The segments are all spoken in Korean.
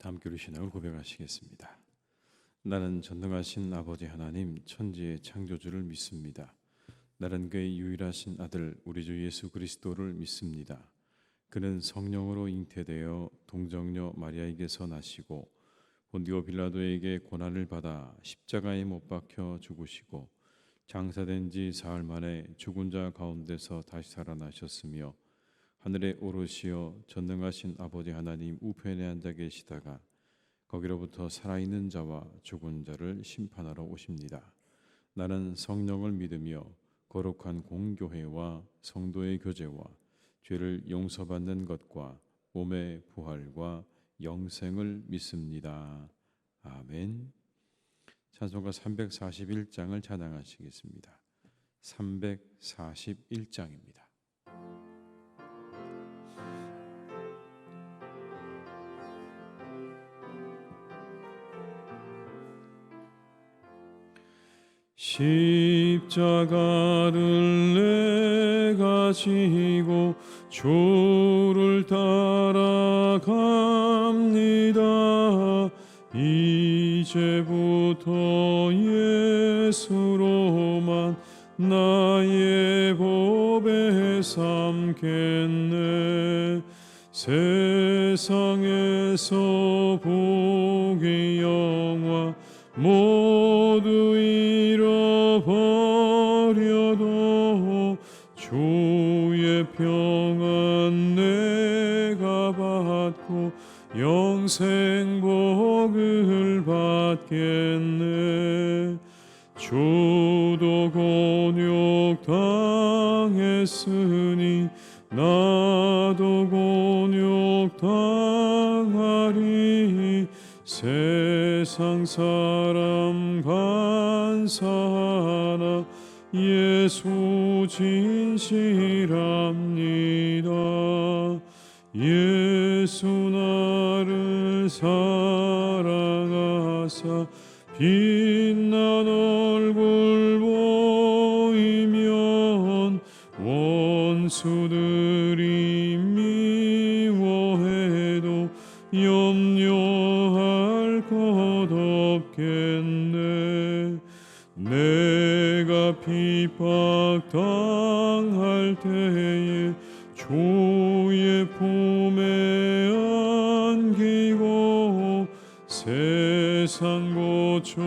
다 함께 우리 신앙을 고백하시겠습니다. 나는 전능하신 아버지 하나님 천지의 창조주를 믿습니다. 나는 그의 유일하신 아들 우리 주 예수 그리스도를 믿습니다. 그는 성령으로 잉태되어 동정녀 마리아에게서 나시고 본디오 빌라도에게 고난을 받아 십자가에 못 박혀 죽으시고 장사된 지 사흘 만에 죽은 자 가운데서 다시 살아나셨으며 하늘에 오르시어 전능하신 아버지 하나님 우편에 앉아 계시다가 거기로부터 살아있는 자와 죽은 자를 심판하러 오십니다. 나는 성령을 믿으며 거룩한 공교회와 성도의 교제와 죄를 용서받는 것과 몸의 부활과 영생을 믿습니다. 아멘. 찬송가 341장을 찬양하시겠습니다. 341장입니다. 십자가를 내가 지고 주를 따라갑니다. 이제부터 예수로만 나의 보배 삼겠네. 세상에서 복의 영화 모두 잃어버려도 주의 평안 내가 받고 영생 복을 받겠네. 주도 곤욕 당했으니 나도 곤욕 당하리. 세상 사람 간사하나 예수 진실합니다. 예수 나를 사랑하사 빛난 얼굴 보이면 원수들이 미워해도 염려할 것 없겠네. 내가 핍박당할 때에 주의 품에 안기고 세상 고초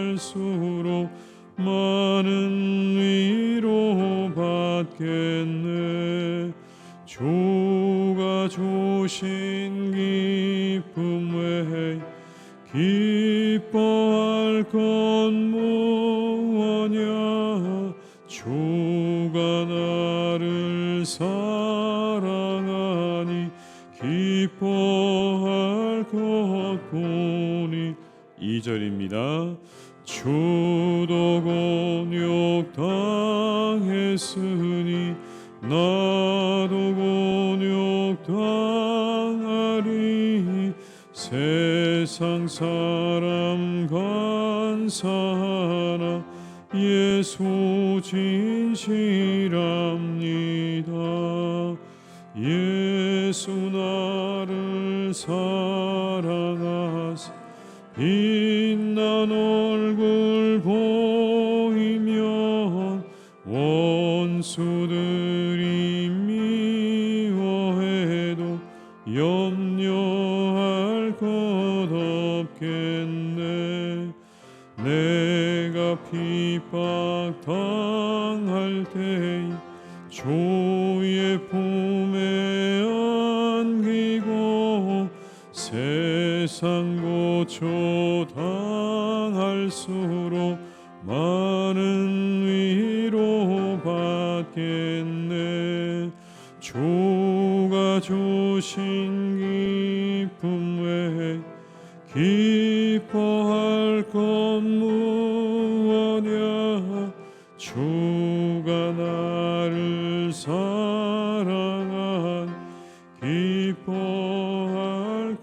당할수록 많은 위로 받겠네. 주가 주신 기쁨 외에 기뻐할 건 무엇냐. 주가 나를 사랑하니 기뻐할 것뿐이. 2절입니다. 주도 곤욕 당했으니 나도 곤욕 당하리. 세상 사람 간사하나 예수 진실합니다. 예수 나를 사랑하사 빛난 얼굴 보이면 원수들이 미워해도 염려할 것 없겠네. 내가 핍박당할 때에 주의 품에 안기고 세상 고초 당할수록 많은 위로 받겠네. 주가 주신 기쁨 외에 기뻐할 것 무엇냐. 주가 나를 사랑한 기뻐할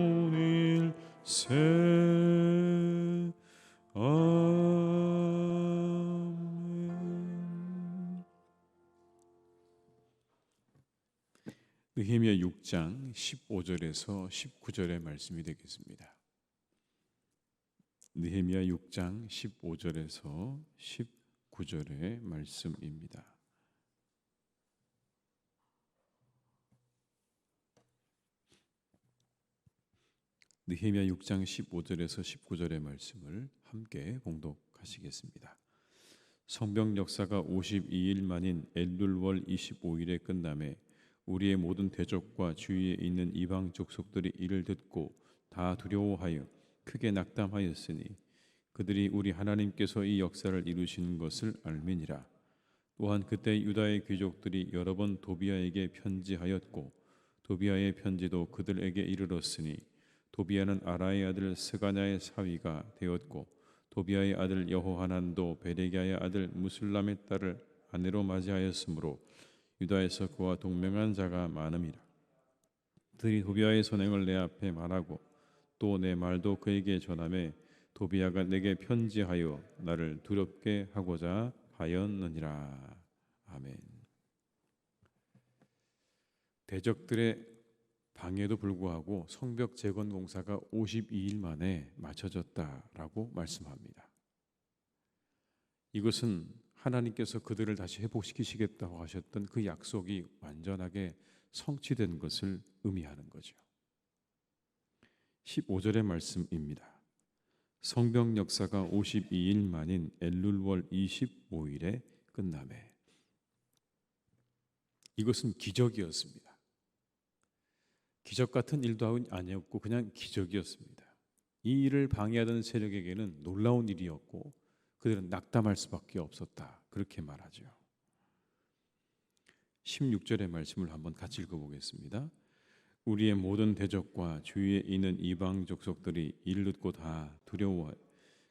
것뿐일세. 아멘. 느헤미야 6장 15절에서 19절의 말씀이 되겠습니다. 느헤미야 6장 15절에서 19절의 말씀입니다. 느헤미야 6장 15절에서 19절의 말씀을 함께 봉독하시겠습니다. 성벽 역사가 52일 만인 엘룰월 25일에 끝남에 우리의 모든 대적과 주위에 있는 이방 족속들이 이를 듣고 다 두려워하여 크게 낙담하였으니 그들이 우리 하나님께서 이 역사를 이루신 것을 알미니라. 또한 그때 유다의 귀족들이 여러 번 도비아에게 편지하였고 도비아의 편지도 그들에게 이르렀으니 도비아는 아라의 아들 스가냐의 사위가 되었고 도비아의 아들 여호하난도 베레기야의 아들 무술람의 딸을 아내로 맞이하였으므로 유다에서 그와 동맹한 자가 많음이라. 그들이 도비아의 선행을 내 앞에 말하고 또 내 말도 그에게 전하매 도비아가 내게 편지하여 나를 두렵게 하고자 하였느니라. 아멘. 대적들의 방해에도 불구하고 성벽 재건 공사가 52일 만에 마쳐졌다라고 말씀합니다. 이것은 하나님께서 그들을 다시 회복시키시겠다고 하셨던 그 약속이 완전하게 성취된 것을 의미하는 거죠. 15절의 말씀입니다. 성벽 역사가 52일 만인 엘룰월 25일에 끝나매. 이것은 기적이었습니다. 기적 같은 일도 아니었고 그냥 기적이었습니다. 이 일을 방해하던 세력에게는 놀라운 일이었고 그들은 낙담할 수밖에 없었다. 그렇게 말하죠. 16절의 말씀을 한번 같이 읽어보겠습니다. 우리의 모든 대적과 주위에 있는 이방 족속들이 이를 듣고 다 두려워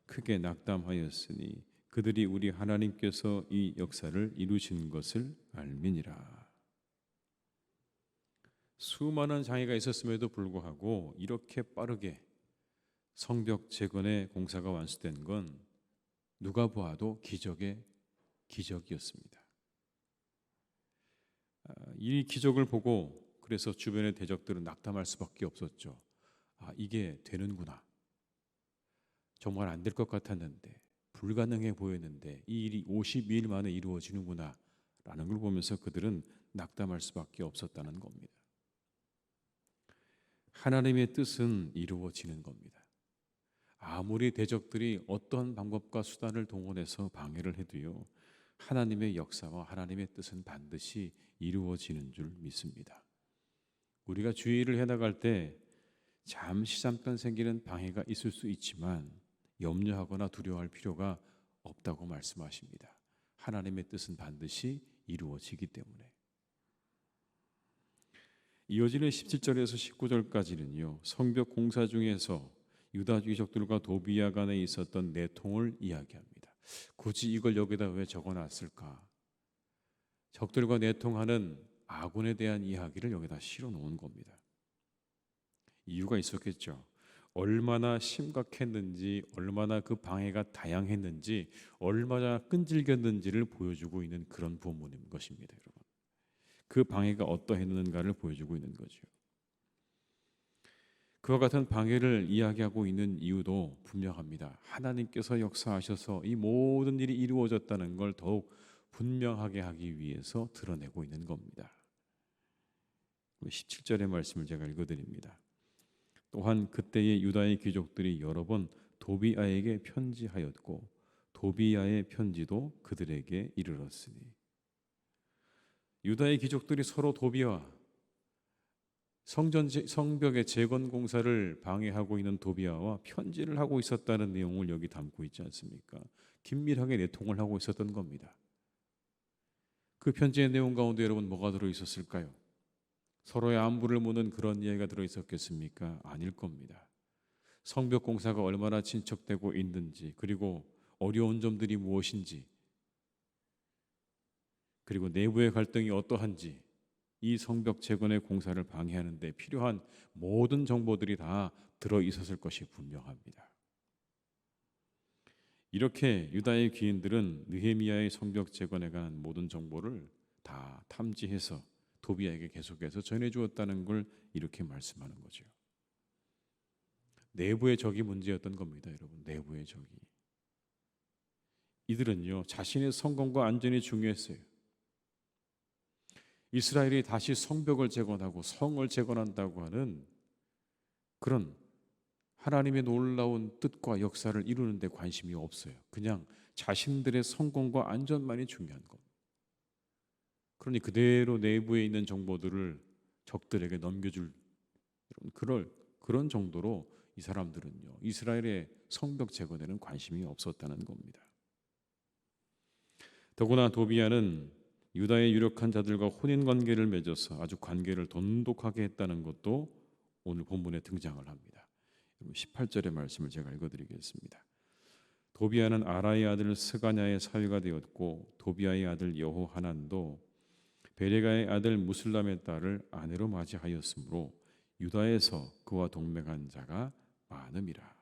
크게 낙담하였으니 그들이 우리 하나님께서 이 역사를 이루신 것을 알미니라. 수많은 장애가 있었음에도 불구하고 이렇게 빠르게 성벽 재건의 공사가 완수된 건 누가 보아도 기적의 기적이었습니다. 이 기적을 보고 그래서 주변의 대적들은 낙담할 수밖에 없었죠. 이게 되는구나. 정말 안 될 것 같았는데 불가능해 보였는데 이 일이 52일 만에 이루어지는구나 라는 걸 보면서 그들은 낙담할 수밖에 없었다는 겁니다. 하나님의 뜻은 이루어지는 겁니다. 아무리 대적들이 어떤 방법과 수단을 동원해서 방해를 해도요, 하나님의 역사와 하나님의 뜻은 반드시 이루어지는 줄 믿습니다. 우리가 주의를 해나갈 때 잠시 잠깐 생기는 방해가 있을 수 있지만 염려하거나 두려워할 필요가 없다고 말씀하십니다. 하나님의 뜻은 반드시 이루어지기 때문에. 이어지는 17절에서 19절까지는요, 성벽 공사 중에서 유다 귀족들과 도비아 간에 있었던 내통을 이야기합니다. 굳이 이걸 여기다 왜 적어놨을까? 적들과 내통하는 아군에 대한 이야기를 여기다 실어 놓은 겁니다. 이유가 있었겠죠. 얼마나 심각했는지, 얼마나 그 방해가 다양했는지, 얼마나 끈질겼는지를 보여주고 있는 그런 본문인 것입니다, 여러분. 그 방해가 어떠했는가를 보여주고 있는 거죠. 그와 같은 방해를 이야기하고 있는 이유도 분명합니다. 하나님께서 역사하셔서 이 모든 일이 이루어졌다는 걸 더욱 분명하게 하기 위해서 드러내고 있는 겁니다. 17절의 말씀을 제가 읽어드립니다. 또한 그때의 유다의 귀족들이 여러 번 도비아에게 편지하였고 도비아의 편지도 그들에게 이르렀으니. 유다의 귀족들이 서로 도비아, 성벽의 재건 공사를 방해하고 있는 도비아와 편지를 하고 있었다는 내용을 여기 담고 있지 않습니까? 긴밀하게 내통을 하고 있었던 겁니다. 그 편지의 내용 가운데 여러분 뭐가 들어있었을까요? 서로의 안부를 묻는 그런 이야기가 들어있었겠습니까? 아닐 겁니다. 성벽 공사가 얼마나 진척되고 있는지, 그리고 어려운 점들이 무엇인지, 그리고 내부의 갈등이 어떠한지, 이 성벽 재건의 공사를 방해하는 데 필요한 모든 정보들이 다 들어있었을 것이 분명합니다. 이렇게 유다의 귀인들은 느헤미야의 성벽 재건에 관한 모든 정보를 다 탐지해서 도비야에게 계속해서 전해주었다는 걸 이렇게 말씀하는 거죠. 내부의 적이 문제였던 겁니다, 여러분. 내부의 적이. 이들은요, 자신의 성공과 안전이 중요했어요. 이스라엘이 다시 성벽을 재건하고 성을 재건한다고 하는 그런 하나님의 놀라운 뜻과 역사를 이루는 데 관심이 없어요. 그냥 자신들의 성공과 안전만이 중요한 겁니다. 그러니 그대로 내부에 있는 정보들을 적들에게 넘겨줄 그런 정도로 이 사람들은요, 이스라엘의 성벽 재건에는 관심이 없었다는 겁니다. 더구나 도비야는 유다의 유력한 자들과 혼인 관계를 맺어서 아주 관계를 돈독하게 했다는 것도 오늘 본문에 등장을 합니다. 18절의 말씀을 제가 읽어드리겠습니다. 도비야는 아라의 아들 스가냐의 사위가 되었고 도비야의 아들 여호하난도 베레가의 아들 무슬람의 딸을 아내로 맞이하였으므로 유다에서 그와 동맹한 자가 많음이라.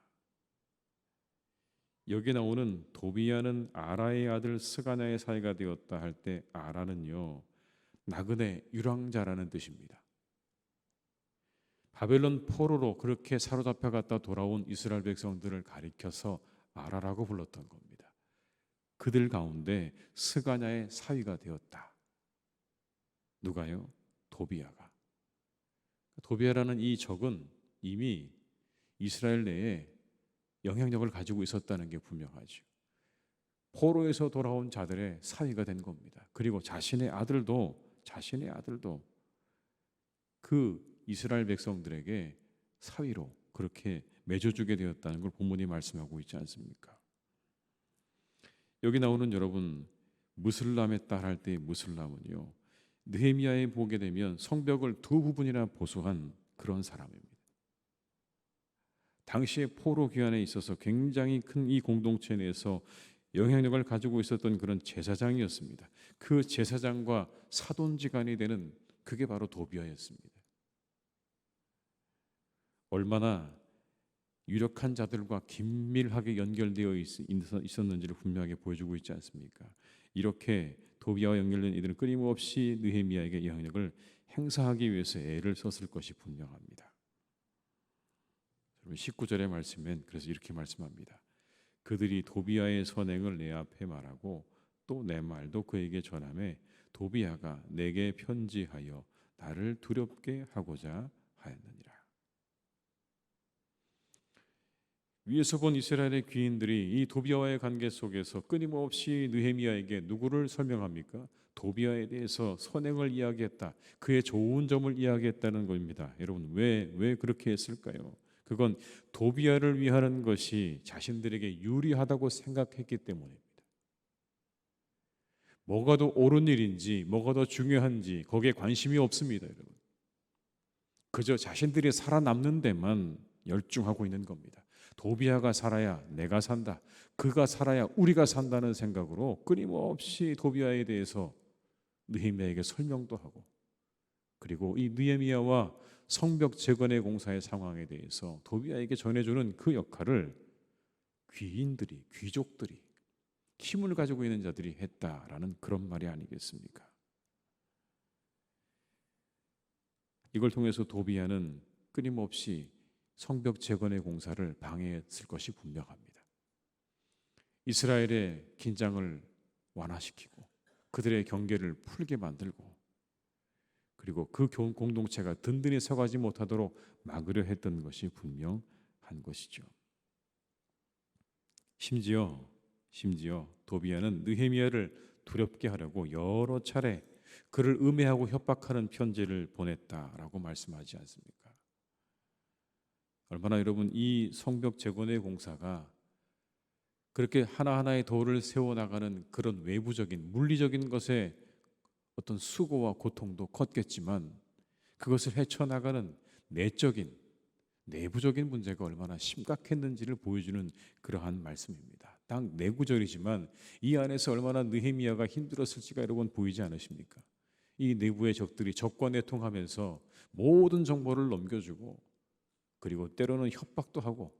여기 나오는 도비야는 아라의 아들 스가냐의 사위가 되었다 할 때 아라는요, 나그네 유랑자라는 뜻입니다. 바벨론 포로로 그렇게 사로잡혀 갔다 돌아온 이스라엘 백성들을 가리켜서 아라라고 불렀던 겁니다. 그들 가운데 스가냐의 사위가 되었다. 누가요? 도비야가. 도비야라는 이 적은 이미 이스라엘 내에 영향력을 가지고 있었다는 게 분명하죠. 포로에서 돌아온 자들의 사위가 된 겁니다. 그리고 자신의 아들도 그 이스라엘 백성들에게 사위로 그렇게 맺어주게 되었다는 걸 본문이 말씀하고 있지 않습니까? 여기 나오는 여러분 무슬람의 딸 할 때의 무슬람은요, 느헤미야에 보게 되면 성벽을 두 부분이나 보수한 그런 사람입니다. 당시의 포로 귀환에 있어서 굉장히 큰 이 공동체 내에서 영향력을 가지고 있었던 그런 제사장이었습니다. 그 제사장과 사돈지간이 되는 그게 바로 도비야였습니다. 얼마나 유력한 자들과 긴밀하게 연결되어 있었는지를 분명하게 보여주고 있지 않습니까? 이렇게 도비야와 연결된 이들은 끊임없이 느헤미야에게 영향력을 행사하기 위해서 애를 썼을 것이 분명합니다. 19절의 말씀엔 그래서 이렇게 말씀합니다. 그들이 도비야의 선행을 내 앞에 말하고 또 내 말도 그에게 전하매 도비야가 내게 편지하여 나를 두렵게 하고자 하였느니라. 위에서 본 이스라엘의 귀인들이 이 도비야와의 관계 속에서 끊임없이 느헤미야에게 누구를 설명합니까? 도비야에 대해서 선행을 이야기했다. 그의 좋은 점을 이야기했다는 겁니다. 여러분 왜 그렇게 했을까요? 그건 도비야를 위하는 것이 자신들에게 유리하다고 생각했기 때문입니다. 뭐가 더 옳은 일인지 뭐가 더 중요한지 거기에 관심이 없습니다. 여러분. 그저 자신들이 살아남는 데만 열중하고 있는 겁니다. 도비야가 살아야 내가 산다. 그가 살아야 우리가 산다는 생각으로 끊임없이 도비야에 대해서 느헤미야에게 설명도 하고, 그리고 이 느헤미야와 성벽 재건의 공사의 상황에 대해서 도비야에게 전해주는 그 역할을 귀인들이, 귀족들이, 힘을 가지고 있는 자들이 했다라는 그런 말이 아니겠습니까? 이걸 통해서 도비야는 끊임없이 성벽 재건의 공사를 방해했을 것이 분명합니다. 이스라엘의 긴장을 완화시키고 그들의 경계를 풀게 만들고, 그리고 그 공동체가 든든히 서가지 못하도록 막으려 했던 것이 분명한 것이죠. 심지어 도비야는 느헤미야를 두렵게 하려고 여러 차례 그를 음해하고 협박하는 편지를 보냈다라고 말씀하지 않습니까? 얼마나 여러분 이 성벽 재건의 공사가 그렇게 하나하나의 도를 세워나가는 그런 외부적인 물리적인 것에 어떤 수고와 고통도 컸겠지만 그것을 헤쳐나가는 내적인 내부적인 문제가 얼마나 심각했는지를 보여주는 그러한 말씀입니다. 딱 네 구절이지만 이 안에서 얼마나 느헤미야가 힘들었을지가 여러분 보이지 않으십니까? 이 내부의 적들이 적과 내통하면서 모든 정보를 넘겨주고, 그리고 때로는 협박도 하고,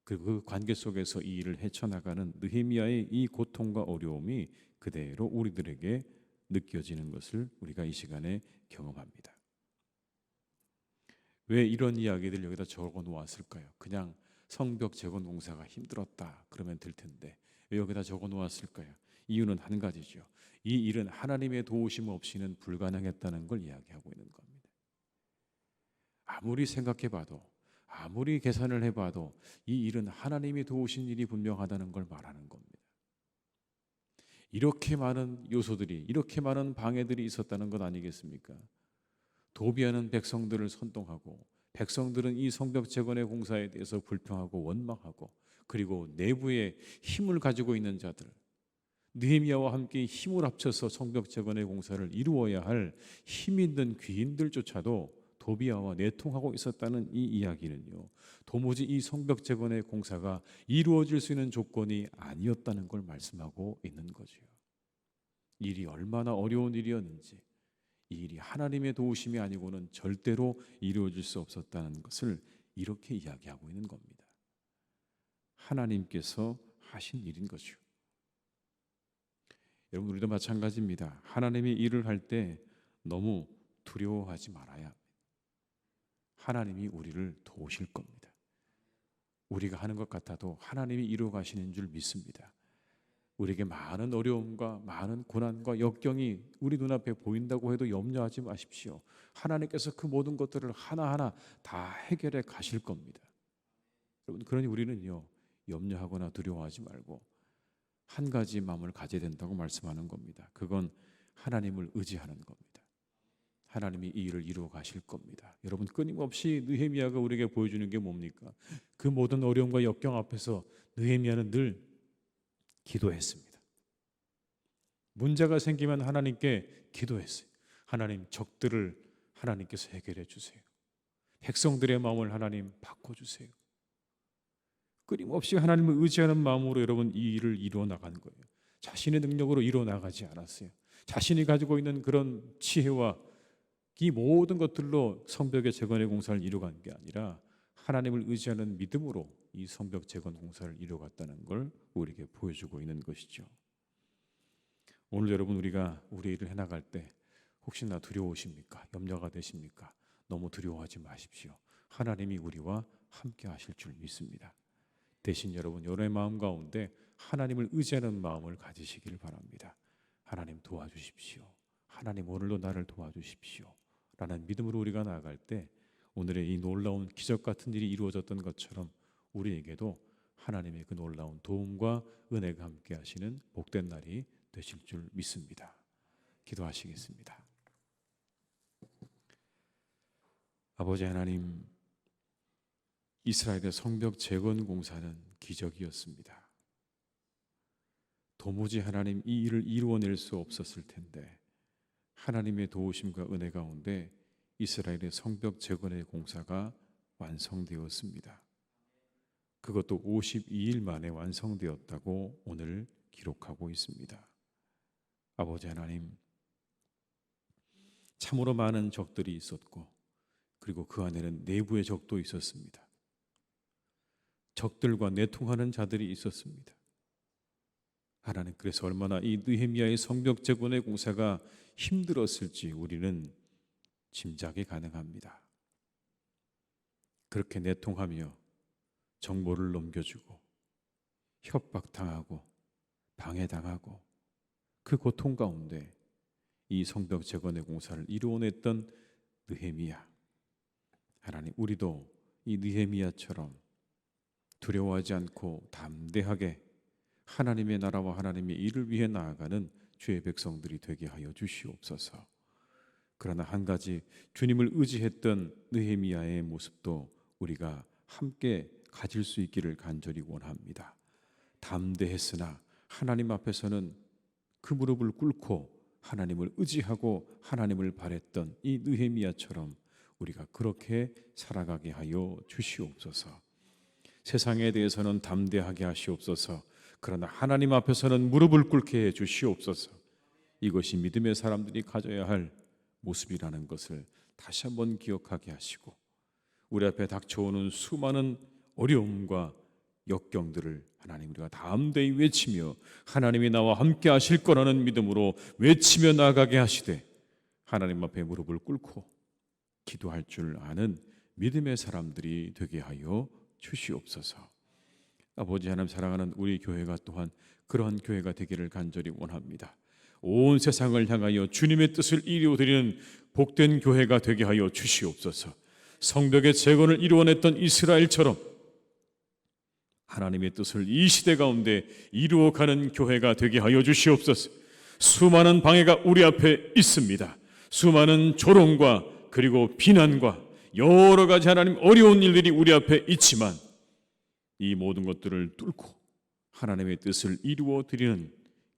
그 관계 속에서 이 일을 헤쳐나가는 느헤미야의 이 고통과 어려움이 그대로 우리들에게 느껴지는 것을 우리가 이 시간에 경험합니다. 왜 이런 이야기들 여기다 적어 놓았을까요? 그냥 성벽 재건 공사가 힘들었다 그러면 될 텐데 왜 여기다 적어 놓았을까요? 이유는 한 가지죠. 이 일은 하나님의 도우심 없이는 불가능했다는 걸 이야기하고 있는 겁니다. 아무리 생각해봐도 아무리 계산을 해봐도 이 일은 하나님이 도우신 일이 분명하다는 걸 말하는 겁니다. 이렇게 많은 요소들이, 이렇게 많은 방해들이 있었다는 것 아니겠습니까? 도비하는 백성들을 선동하고, 백성들은 이 성벽 재건의 공사에 대해서 불평하고 원망하고, 그리고 내부에 힘을 가지고 있는 자들, 느헤미야와 함께 힘을 합쳐서 성벽 재건의 공사를 이루어야 할 힘 있는 귀인들조차도 도비아와 내통하고 있었다는 이 이야기는요, 도무지 이 성벽 재건의 공사가 이루어질 수 있는 조건이 아니었다는 걸 말씀하고 있는 거죠. 일이 얼마나 어려운 일이었는지, 이 일이 하나님의 도우심이 아니고는 절대로 이루어질 수 없었다는 것을 이렇게 이야기하고 있는 겁니다. 하나님께서 하신 일인 거죠. 여러분, 우리도 마찬가지입니다. 하나님이 일을 할 때 너무 두려워하지 말아야 합니다. 하나님이 우리를 도우실 겁니다. 우리가 하는 것 같아도 하나님이 이루어 가시는 줄 믿습니다. 우리에게 많은 어려움과 많은 고난과 역경이 우리 눈앞에 보인다고 해도 염려하지 마십시오. 하나님께서 그 모든 것들을 하나하나 다 해결해 가실 겁니다. 여러분, 그러니 우리는요, 염려하거나 두려워하지 말고 한 가지 마음을 가져야 된다고 말씀하는 겁니다. 그건 하나님을 의지하는 겁니다. 하나님이 이 일을 이루어 가실 겁니다. 여러분, 끊임없이 느헤미야가 우리에게 보여주는 게 뭡니까? 그 모든 어려움과 역경 앞에서 느헤미야는 늘 기도했습니다. 문제가 생기면 하나님께 기도했어요. 하나님, 적들을 하나님께서 해결해 주세요. 백성들의 마음을 하나님 바꿔주세요. 끊임없이 하나님을 의지하는 마음으로 여러분 이 일을 이루어 나간 거예요. 자신의 능력으로 이루어 나가지 않았어요. 자신이 가지고 있는 그런 지혜와 이 모든 것들로 성벽의 재건의 공사를 이루어간 게 아니라 하나님을 의지하는 믿음으로 이 성벽 재건 공사를 이루어갔다는 걸 우리에게 보여주고 있는 것이죠. 오늘 여러분, 우리가 우리 일을 해나갈 때 혹시나 두려우십니까? 염려가 되십니까? 너무 두려워하지 마십시오. 하나님이 우리와 함께 하실 줄 믿습니다. 대신 여러분, 여러분의 마음 가운데 하나님을 의지하는 마음을 가지시길 바랍니다. 하나님 도와주십시오. 하나님 오늘도 나를 도와주십시오. 라는 믿음으로 우리가 나아갈 때 오늘의 이 놀라운 기적 같은 일이 이루어졌던 것처럼 우리에게도 하나님의 그 놀라운 도움과 은혜가 함께 하시는 복된 날이 되실 줄 믿습니다. 기도하시겠습니다. 아버지 하나님, 이스라엘의 성벽 재건 공사는 기적이었습니다. 도무지 하나님 이 일을 이루어낼 수 없었을 텐데 하나님의 도우심과 은혜 가운데 이스라엘의 성벽 재건의 공사가 완성되었습니다. 그것도 52일 만에 완성되었다고 오늘 기록하고 있습니다. 아버지 하나님, 참으로 많은 적들이 있었고 그리고 그 안에는 내부의 적도 있었습니다. 적들과 내통하는 자들이 있었습니다. 하나님, 그래서 얼마나 이 느헤미야의 성벽 재건의 공사가 힘들었을지 우리는 짐작이 가능합니다. 그렇게 내통하며 정보를 넘겨주고 협박당하고 방해당하고 그 고통 가운데 이 성벽 재건의 공사를 이루어냈던 느헤미야, 하나님, 우리도 이 느헤미야처럼 두려워하지 않고 담대하게 하나님의 나라와 하나님의 일을 위해 나아가는 주의 백성들이 되게 하여 주시옵소서. 그러나 한 가지, 주님을 의지했던 느헤미야의 모습도 우리가 함께 가질 수 있기를 간절히 원합니다. 담대했으나 하나님 앞에서는 그 무릎을 꿇고 하나님을 의지하고 하나님을 바랬던 이 느헤미야처럼 우리가 그렇게 살아가게 하여 주시옵소서. 세상에 대해서는 담대하게 하시옵소서. 그러나 하나님 앞에서는 무릎을 꿇게 해 주시옵소서. 이것이 믿음의 사람들이 가져야 할 모습이라는 것을 다시 한번 기억하게 하시고 우리 앞에 닥쳐오는 수많은 어려움과 역경들을 하나님 우리가 담대히 외치며 하나님이 나와 함께 하실 거라는 믿음으로 외치며 나아가게 하시되 하나님 앞에 무릎을 꿇고 기도할 줄 아는 믿음의 사람들이 되게 하여 주시옵소서. 아버지 하나님, 사랑하는 우리 교회가 또한 그러한 교회가 되기를 간절히 원합니다. 온 세상을 향하여 주님의 뜻을 이루어드리는 복된 교회가 되게 하여 주시옵소서. 성벽의 재건을 이루어냈던 이스라엘처럼 하나님의 뜻을 이 시대 가운데 이루어가는 교회가 되게 하여 주시옵소서. 수많은 방해가 우리 앞에 있습니다. 수많은 조롱과 그리고 비난과 여러 가지 하나님 어려운 일들이 우리 앞에 있지만 이 모든 것들을 뚫고 하나님의 뜻을 이루어 드리는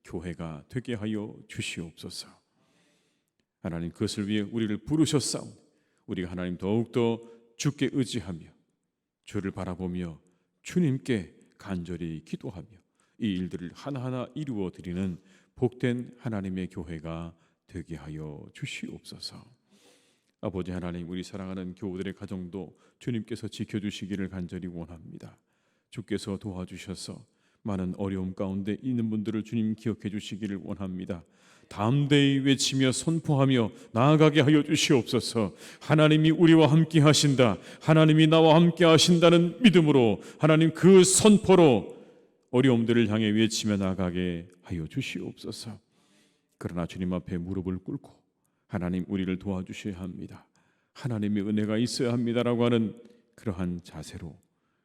교회가 되게 하여 주시옵소서. 하나님, 그것을 위해 우리를 부르셨사오니 우리가 하나님 더욱더 주께 의지하며 주를 바라보며 주님께 간절히 기도하며 이 일들을 하나하나 이루어 드리는 복된 하나님의 교회가 되게 하여 주시옵소서. 아버지 하나님, 우리 사랑하는 교우들의 가정도 주님께서 지켜주시기를 간절히 원합니다. 주께서 도와주셔서 많은 어려움 가운데 있는 분들을 주님 기억해 주시기를 원합니다. 담대히 외치며 선포하며 나아가게 하여 주시옵소서. 하나님이 우리와 함께 하신다, 하나님이 나와 함께 하신다는 믿음으로 하나님 그 선포로 어려움들을 향해 외치며 나아가게 하여 주시옵소서. 그러나 주님 앞에 무릎을 꿇고 하나님 우리를 도와주셔야 합니다, 하나님의 은혜가 있어야 합니다라고 하는 그러한 자세로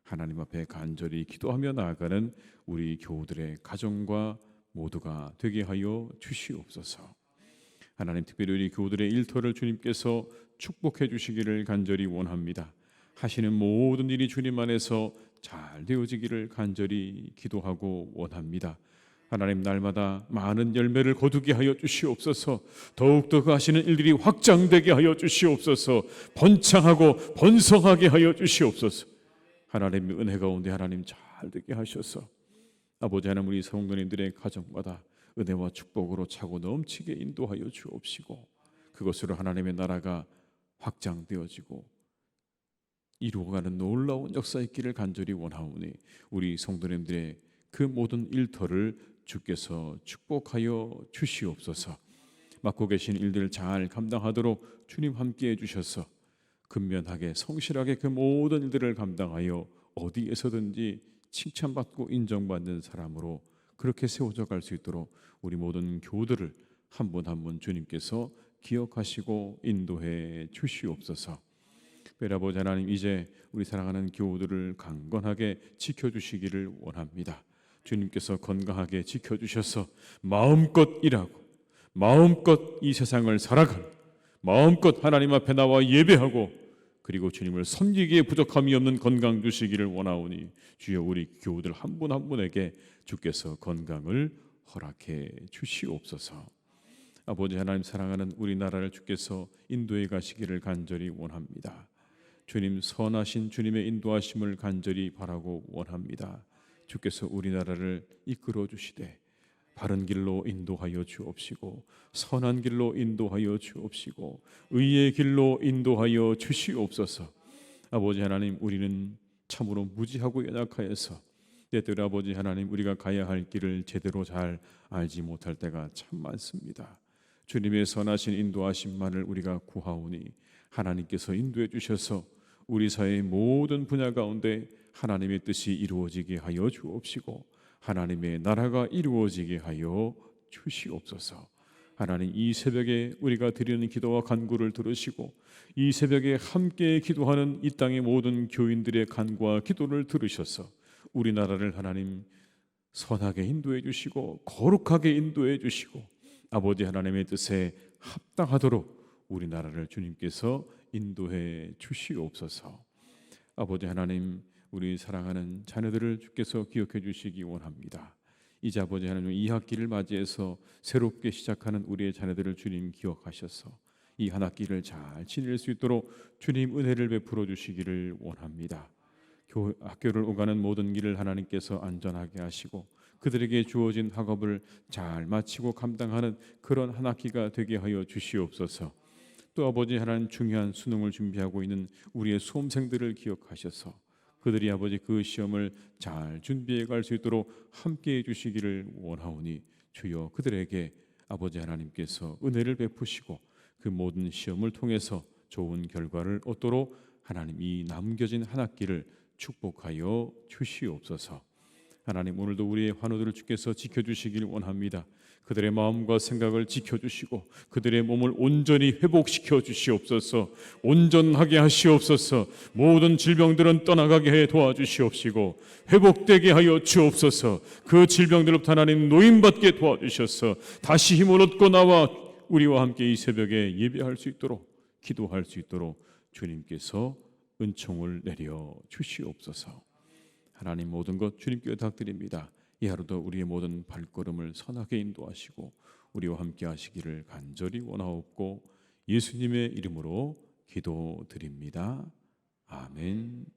하나님 앞에 간절히 기도하며 나아가는 우리 교우들의 가정과 모두가 되게 하여 주시옵소서. 하나님, 특별히 우리 교우들의 일터를 주님께서 축복해 주시기를 간절히 원합니다. 하시는 모든 일이 주님 안에서 잘 되어지기를 간절히 기도하고 원합니다. 하나님, 날마다 많은 열매를 거두게 하여 주시옵소서. 더욱더 그 하시는 일들이 확장되게 하여 주시옵소서. 번창하고 번성하게 하여 주시옵소서. 하나님의 은혜 가운데 하나님 잘 되게 하셔서 아버지 하나님, 우리 성도님들의 가정마다 은혜와 축복으로 차고 넘치게 인도하여 주옵시고 그것으로 하나님의 나라가 확장되어지고 이루어가는 놀라운 역사 있기를 간절히 원하오니 우리 성도님들의 그 모든 일터를 주께서 축복하여 주시옵소서. 맡고 계신 일들을 잘 감당하도록 주님 함께해 주셔서 근면하게 성실하게 그 모든 일들을 감당하여 어디에서든지 칭찬받고 인정받는 사람으로 그렇게 세워져 갈 수 있도록 우리 모든 교우들을 한 분 한 분 주님께서 기억하시고 인도해 주시옵소서. 특별히 아버지 하나님, 이제 우리 사랑하는 교우들을 강건하게 지켜주시기를 원합니다. 주님께서 건강하게 지켜주셔서 마음껏 일하고 마음껏 이 세상을 살아가는, 마음껏 하나님 앞에 나와 예배하고 그리고 주님을 섬기기에 부족함이 없는 건강 주시기를 원하오니 주여, 우리 교우들 한 분 한 분에게 주께서 건강을 허락해 주시옵소서. 아버지 하나님, 사랑하는 우리나라를 주께서 인도해 가시기를 간절히 원합니다. 주님, 선하신 주님의 인도하심을 간절히 바라고 원합니다. 주께서 우리나라를 이끌어 주시되 바른 길로 인도하여 주옵시고 선한 길로 인도하여 주옵시고 의의 길로 인도하여 주시옵소서. 아버지 하나님, 우리는 참으로 무지하고 연약하여서 때때로 아버지 하나님, 우리가 가야 할 길을 제대로 잘 알지 못할 때가 참 많습니다. 주님의 선하신 인도하심만을 우리가 구하오니 하나님께서 인도해 주셔서 우리 사회의 모든 분야 가운데 하나님의 뜻이 이루어지게 하여 주옵시고 하나님의 나라가 이루어지게 하여 주시옵소서. 하나님, 이 새벽에 우리가 드리는 기도와 간구를 들으시고 이 새벽에 함께 기도하는 이 땅의 모든 교인들의 간구와 기도를 들으셔서 우리나라를 하나님 선하게 인도해 주시고 거룩하게 인도해 주시고 아버지 하나님의 뜻에 합당하도록 우리나라를 주님께서 인도해 주시옵소서. 아버지 하나님, 우리 사랑하는 자녀들을 주께서 기억해 주시기 원합니다. 이제 아버지 하나님, 이 학기를 맞이해서 새롭게 시작하는 우리의 자녀들을 주님 기억하셔서 이 한 학기를 잘 지낼 수 있도록 주님 은혜를 베풀어 주시기를 원합니다. 학교를 오가는 모든 길을 하나님께서 안전하게 하시고 그들에게 주어진 학업을 잘 마치고 감당하는 그런 한 학기가 되게 하여 주시옵소서. 또 아버지 하나님, 중요한 수능을 준비하고 있는 우리의 수험생들을 기억하셔서 그들이 아버지 그 시험을 잘 준비해 갈 수 있도록 함께해 주시기를 원하오니 주여 그들에게 아버지 하나님께서 은혜를 베푸시고 그 모든 시험을 통해서 좋은 결과를 얻도록 하나님 이 남겨진 한 학기를 축복하여 주시옵소서. 하나님 오늘도 우리의 환우들을 주께서 지켜주시길 원합니다. 그들의 마음과 생각을 지켜주시고 그들의 몸을 온전히 회복시켜 주시옵소서. 온전하게 하시옵소서. 모든 질병들은 떠나가게 해 도와주시옵시고 회복되게 하여 주옵소서. 그 질병들로부터 하나님 노임받게 도와주셔서 다시 힘을 얻고 나와 우리와 함께 이 새벽에 예배할 수 있도록 기도할 수 있도록 주님께서 은총을 내려 주시옵소서. 하나님 모든 것 주님께 부탁드립니다. 이 하루도 우리의 모든 발걸음을 선하게 인도하시고 우리와 함께 하시기를 간절히 원하옵고 예수님의 이름으로 기도드립니다. 아멘.